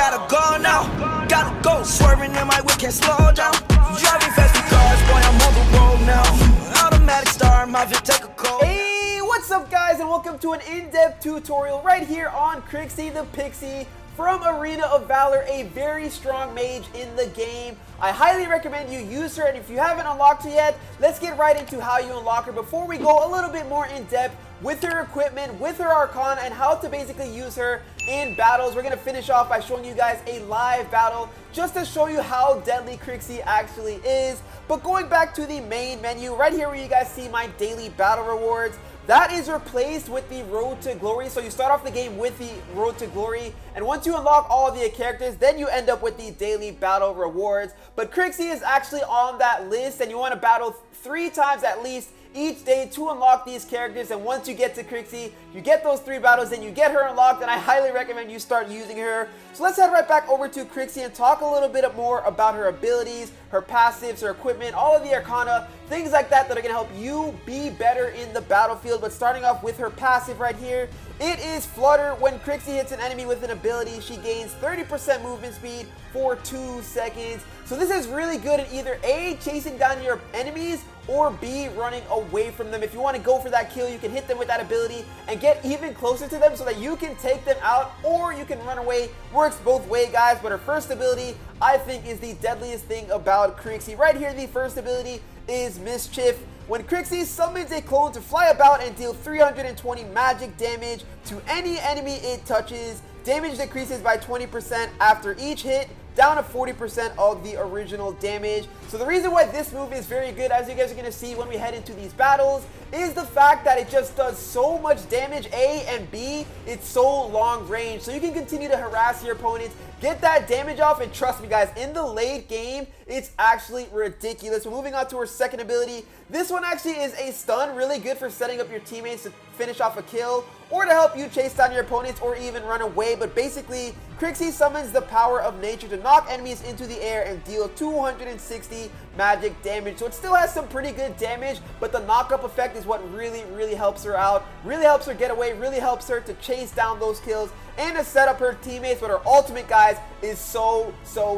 Gotta go now, gotta go. Swerving in my whip, can't slow down. Driving fast with cars, boy, I'm on the road now. Automatic star, my Vic, take a call. Hey, what's up guys, and welcome to an in-depth tutorial right here on Krixi the Pixie from Arena of Valor, a very strong mage in the game. I highly recommend you use her, and if you haven't unlocked her yet, let's get right into how you unlock her before we go a little bit more in depth with her equipment, with her Arcana, and how to basically use her in battles. We're going to finish off by showing you guys a live battle just to show you how deadly Krixi actually is. But going back to the main menu, right here where you guys see my daily battle rewards, that is replaced with the Road to Glory. So you start off the game with the Road to Glory, and once you unlock all of the characters, then you end up with the daily battle rewards. But Krixi is actually on that list, and you want to battle 3 times at least each day to unlock these characters. And once you get to Krixi, you get those 3 battles, then you get her unlocked, and I highly recommend you start using her. So let's head right back over to Krixi and talk a little bit more about her abilities, her passives, her equipment, all of the Arcana, things like that that are going to help you be better in the battlefield. But starting off with her passive right here, it is Flutter. When Krixi hits an enemy with an ability, she gains 30% movement speed for 2 seconds. So this is really good at either A, chasing down your enemies, or B, running away from them. If you want to go for that kill, you can hit them with that ability and get even closer to them so that you can take them out, or you can run away. Works both ways, guys, but her first ability, I think, is the deadliest thing about Krixi. Right here, the first ability is Mischief. When Krixi summons a clone to fly about and deal 320 magic damage to any enemy it touches, damage decreases by 20% after each hit, down to 40% of the original damage. So the reason why this move is very good, as you guys are going to see when we head into these battles, is the fact that it just does so much damage, A, and B, it's so long range. So you can continue to harass your opponents, get that damage off, and trust me guys, in the late game, it's actually ridiculous. We're moving on to her second ability. This one actually is a stun, really good for setting up your teammates to finish off a kill, or to help you chase down your opponents or even run away. But basically, Krixi summons the power of nature to knock enemies into the air and deal 260 magic damage. So it still has some pretty good damage, but the knock-up effect is what really helps her out, really helps her get away, really helps her to chase down those kills and to set up her teammates. But her ultimate, guys, is so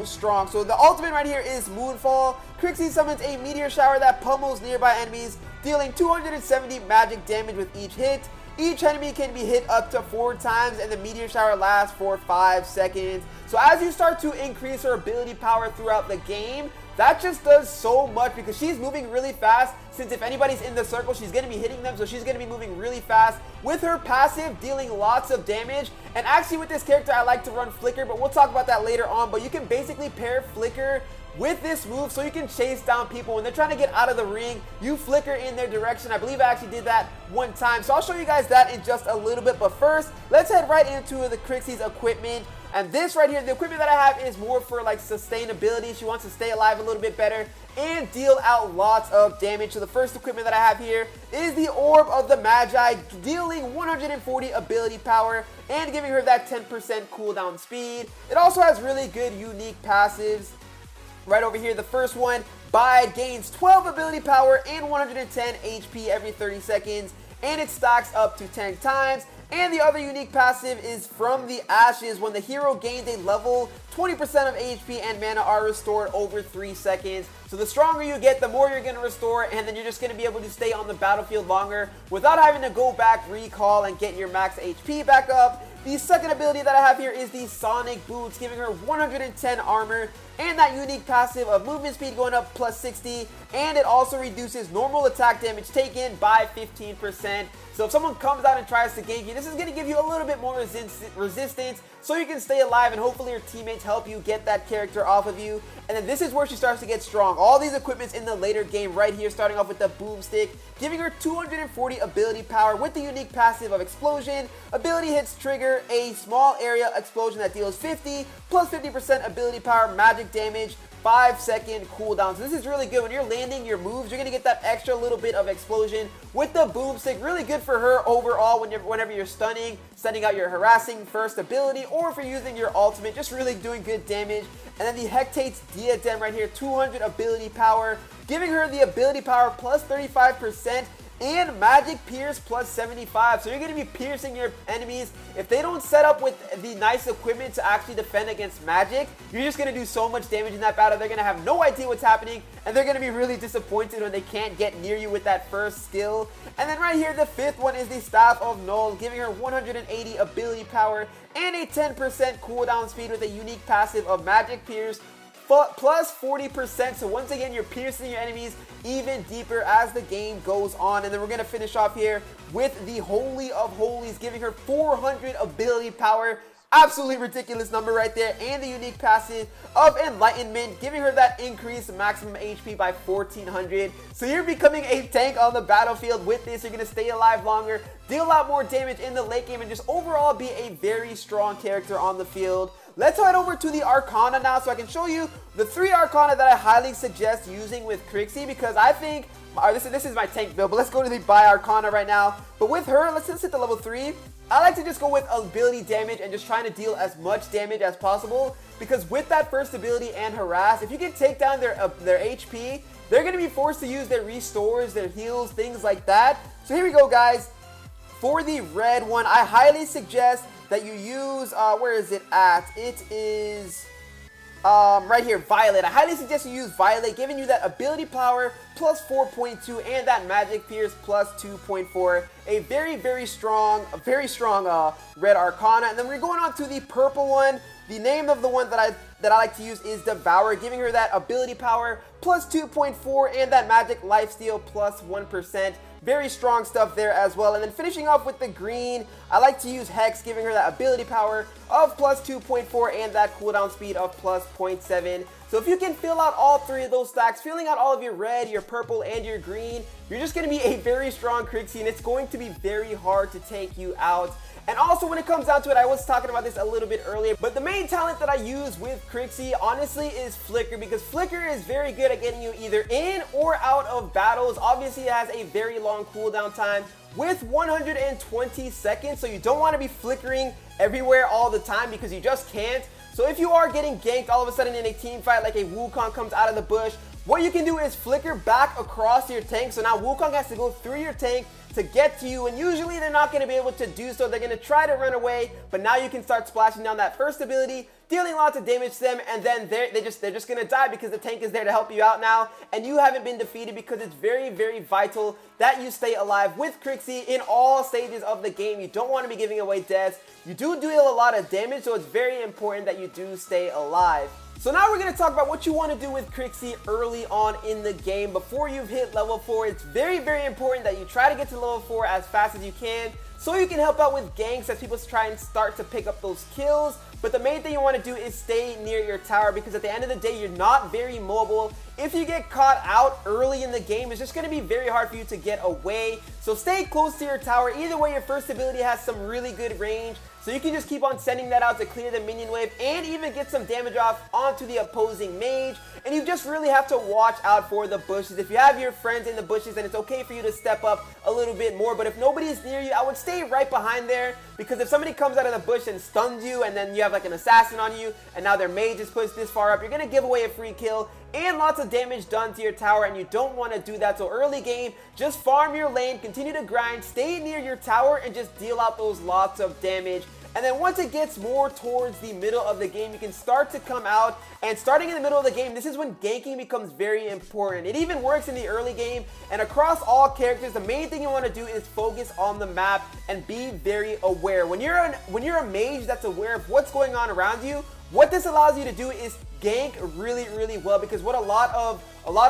strong. So the ultimate right here is Moonfall. Krixi summons a meteor shower that pummels nearby enemies, dealing 270 magic damage with each hit. Each enemy can be hit up to 4 times, and the meteor shower lasts for 5 seconds. So as you start to increase her ability power throughout the game, that just does so much because she's moving really fast. Since if anybody's in the circle, she's going to be hitting them, so she's going to be moving really fast with her passive, dealing lots of damage. And actually with this character, I like to run Flicker, but we'll talk about that later on. But you can basically pair Flicker with this move so you can chase down people when they're trying to get out of the ring. You flicker in their direction. I believe I actually did that one time, so I'll show you guys that in just a little bit. But first, let's head right into the Krixi's equipment. And this right here, the equipment that I have is more for like sustainability. She wants to stay alive a little bit better and deal out lots of damage. So the first equipment that I have here is the Orb of the Magi, dealing 140 ability power and giving her that 10% cooldown speed. It also has really good unique passives. Right over here, the first one, Bide, gains 12 ability power and 110 HP every 30 seconds, and it stacks up to 10 times. And the other unique passive is From the Ashes. When the hero gains a level, 20% of HP and mana are restored over 3 seconds. So the stronger you get, the more you're going to restore, and then you're just going to be able to stay on the battlefield longer without having to go back, recall, and get your max HP back up. The second ability that I have here is the Sonic Boots, giving her 110 armor and that unique passive of movement speed going up plus 60, and it also reduces normal attack damage taken by 15%. So if someone comes out and tries to gank you, this is going to give you a little bit more resistance so you can stay alive, and hopefully your teammates help you get that character off of you. And then this is where she starts to get strong. All these equipments in the later game right here, starting off with the Boomstick, giving her 240 ability power with the unique passive of Explosion. Ability hits trigger a small area explosion that deals 50 plus 50% ability power magic damage, 5-second cooldown. So this is really good. When you're landing your moves, you're going to get that extra little bit of explosion with the Boomstick. Really good for her overall whenever you're stunning, sending out your harassing first ability, or if you're using your ultimate, just really doing good damage. And then the Hectate's Diadem right here, 200 ability power, giving her the ability power plus 35% and Magic Pierce plus 75. So you're going to be piercing your enemies. If they don't set up with the nice equipment to actually defend against magic, you're just going to do so much damage in that battle. They're going to have no idea what's happening, and they're going to be really disappointed when they can't get near you with that first skill. And then right here, the fifth one is the Staff of Null, giving her 180 ability power and a 10% cooldown speed with a unique passive of Magic Pierce plus 40%. So once again, you're piercing your enemies even deeper as the game goes on. And then we're going to finish off here with the Holy of Holies, giving her 400 ability power. Absolutely ridiculous number right there. And the unique passive of Enlightenment, giving her that increased maximum HP by 1400. So you're becoming a tank on the battlefield with this. You're going to stay alive longer, deal a lot more damage in the late game, and just overall be a very strong character on the field. Let's head over to the Arcana now so I can show you the 3 Arcana that I highly suggest using with Krixi, because I think this is my tank build. But let's go to the buy Arcana right now. But with her, let's just hit the level 3. I like to just go with ability damage and just trying to deal as much damage as possible, because with that first ability and harass, if you can take down their HP, they're going to be forced to use their restores, their heals, things like that. So here we go, guys. For the red one, I highly suggest that you use, where is it at? It is right here, Violet. I highly suggest you use Violet, giving you that ability power plus 4.2 and that Magic Pierce plus 2.4. A very strong red Arcana. And then we're going on to the purple one. The name of the one that I like to use is Devour, giving her that ability power plus 2.4 and that magic lifesteal plus 1%. Very strong stuff there as well. And then finishing off with the green, I like to use Hex, giving her that ability power of plus 2.4 and that cooldown speed of plus 0.7. So if you can fill out all 3 of those stacks, filling out all of your red, your purple, and your green, you're just going to be a very strong Krixi, and it's going to be very hard to take you out. And also, when it comes down to it, I was talking about this a little bit earlier, but the main talent that I use with Krixi, honestly, is Flicker, because Flicker is very good at getting you either in or out of battles. Obviously, it has a very long cooldown time with 120 seconds, so you don't want to be flickering everywhere all the time because you just can't. So if you are getting ganked all of a sudden in a team fight, like a Wukong comes out of the bush, what you can do is flicker back across your tank. So now Wukong has to go through your tank to get to you, and usually they're not going to be able to do so. They're going to try to run away, but now you can start splashing down that first ability, dealing lots of damage to them, and then they're just going to die because the tank is there to help you out now, and you haven't been defeated, because it's very vital that you stay alive with Krixi in all stages of the game. You don't want to be giving away deaths. You do deal a lot of damage, so it's very important that you do stay alive. So now we're going to talk about what you want to do with Krixi early on in the game. Before you've hit level 4, it's very important that you try to get to level 4 as fast as you can, so you can help out with ganks as people try and start to pick up those kills. But the main thing you want to do is stay near your tower, because at the end of the day, you're not very mobile. If you get caught out early in the game, it's just going to be very hard for you to get away. So stay close to your tower. Either way, your first ability has some really good range, so you can just keep on sending that out to clear the minion wave and even get some damage off onto the opposing mage. And you just really have to watch out for the bushes. If you have your friends in the bushes, then it's okay for you to step up a little bit more. But if nobody's near you, I would stay right behind there, because if somebody comes out of the bush and stuns you, and then you have like an assassin on you, and now their mage is pushed this far up, you're going to give away a free kill and lots of damage done to your tower, and you don't want to do that. So early game, just farm your lane, continue to grind, stay near your tower, and just deal out those lots of damage. And then once it gets more towards the middle of the game, you can start to come out, and starting in the middle of the game, this is when ganking becomes very important. It even works in the early game, and across all characters, the main thing you want to do is focus on the map and be very aware. When you're a mage that's aware of what's going on around you, what this allows you to do is gank really well, because what a lot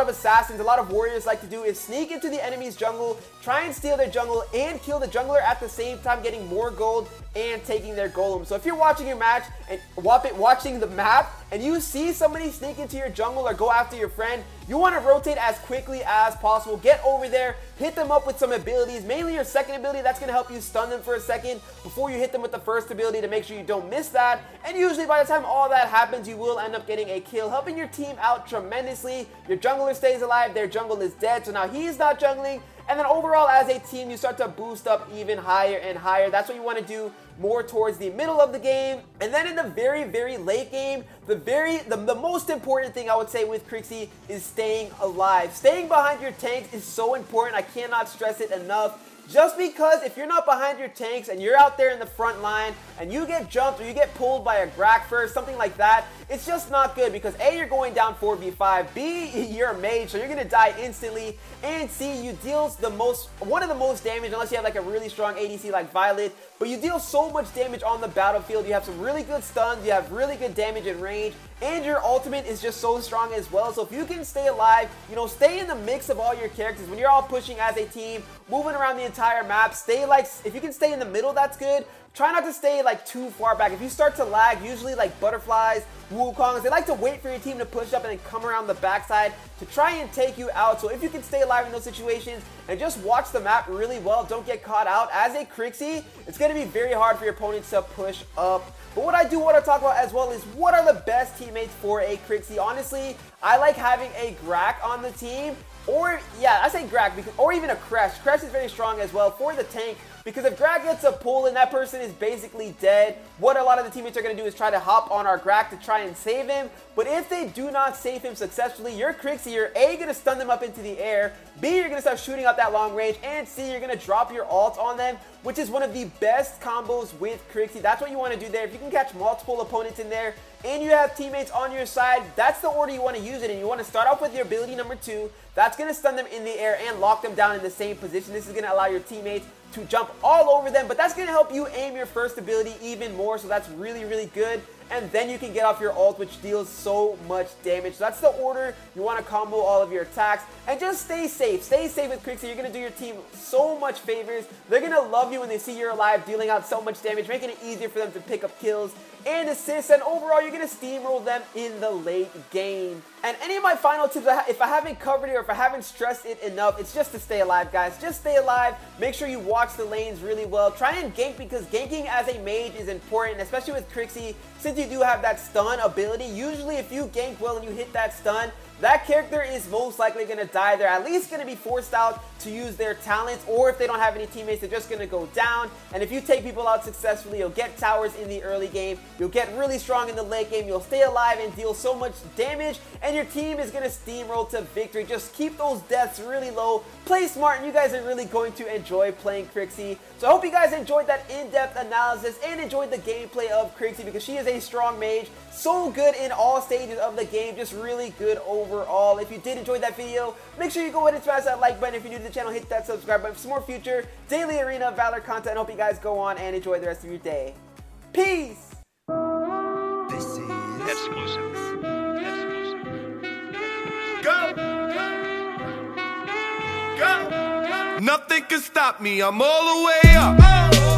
of assassins, a lot of warriors like to do is sneak into the enemy's jungle, try and steal their jungle, and kill the jungler at the same time, getting more gold and taking their golem. So if you're watching your match and watching the map, and you see somebody sneak into your jungle or go after your friend, you want to rotate as quickly as possible. Get over there, hit them up with some abilities, mainly your second ability. That's going to help you stun them for a second before you hit them with the first ability, to make sure you don't miss that. And usually by the time all that happens, you will end up getting a kill, helping your team out tremendously. Your jungler stays alive, their jungle is dead, so now he's not jungling, And then overall, as a team, you start to boost up even higher and higher. That's what you want to do more towards the middle of the game. And then in the very, very late game, the most important thing I would say with Krixi is staying alive. Staying behind your tanks is so important. I cannot stress it enough. Just because if you're not behind your tanks and you're out there in the front line and you get jumped or you get pulled by a Grak first, something like that, it's just not good because A, you're going down 4v5, B, you're a mage, so you're going to die instantly, and C, you deal one of the most damage unless you have like a really strong ADC like Violet, but you deal so much damage on the battlefield. You have some really good stuns, you have really good damage in range, and your ultimate is just so strong as well. So if you can stay alive, you know, stay in the mix of all your characters when you're all pushing as a team, moving around the entire map, stay like, if you can stay in the middle, that's good. Try not to stay like too far back. If you start to lag, usually like butterflies, Wukongs, they like to wait for your team to push up and then come around the backside to try and take you out. So if you can stay alive in those situations and just watch the map really well, don't get caught out. As a Krixi, it's going to be very hard for your opponents to push up. But what I do want to talk about as well is what are the best teammates for a Krixi. Honestly, I like having a Grak on the team. Or, yeah, I say Grak, because, or even a Kresh. Kresh is very strong as well for the tank, because if Grak gets a pull and that person is basically dead, what a lot of the teammates are going to do is try to hop on our Grak to try and save him. But if they do not save him successfully, your Krixi, you're A, going to stun them up into the air, B, you're going to start shooting out that long range, and C, you're going to drop your ult on them, which is one of the best combos with Krixi. That's what you want to do there. If you can catch multiple opponents in there, and you have teammates on your side, that's the order you want to use it in. You want to start off with your ability number 2. That's going to stun them in the air and lock them down in the same position. This is going to allow your teammates to jump all over them, but that's going to help you aim your first ability even more, so that's really, really good. And then you can get off your ult, which deals so much damage. So that's the order you want to combo all of your attacks. And just stay safe. Stay safe with Krixi. You're going to do your team so much favors. They're going to love you when they see you're alive, dealing out so much damage, making it easier for them to pick up kills and assists, and overall you're going to steamroll them in the late game. And any of my final tips, if I haven't covered it or if I haven't stressed it enough, it's just to stay alive, guys. Just stay alive. Make sure you watch the lanes really well. Try and gank, because ganking as a mage is important, especially with Krixi, since you do have that stun ability. Usually if you gank well and you hit that stun, that character is most likely going to die. They're at least going to be forced out to use their talents, or if they don't have any teammates, they're just going to go down. And if you take people out successfully, you'll get towers in the early game, you'll get really strong in the late game, you'll stay alive and deal so much damage, and your team is going to steamroll to victory. Just keep those deaths really low, play smart, and you guys are really going to enjoy playing Krixi. So I hope you guys enjoyed that in-depth analysis and enjoyed the gameplay of Krixi, because she is a strong mage, so good in all stages of the game, just really good overall. If you did enjoy that video, make sure you go ahead and smash that like button. If you're new to the channel, hit that subscribe button for some more future daily Arena Valor content. I hope you guys go on and enjoy the rest of your day. Peace! This is exclusive. Go! Go! Nothing can stop me, I'm all the way up.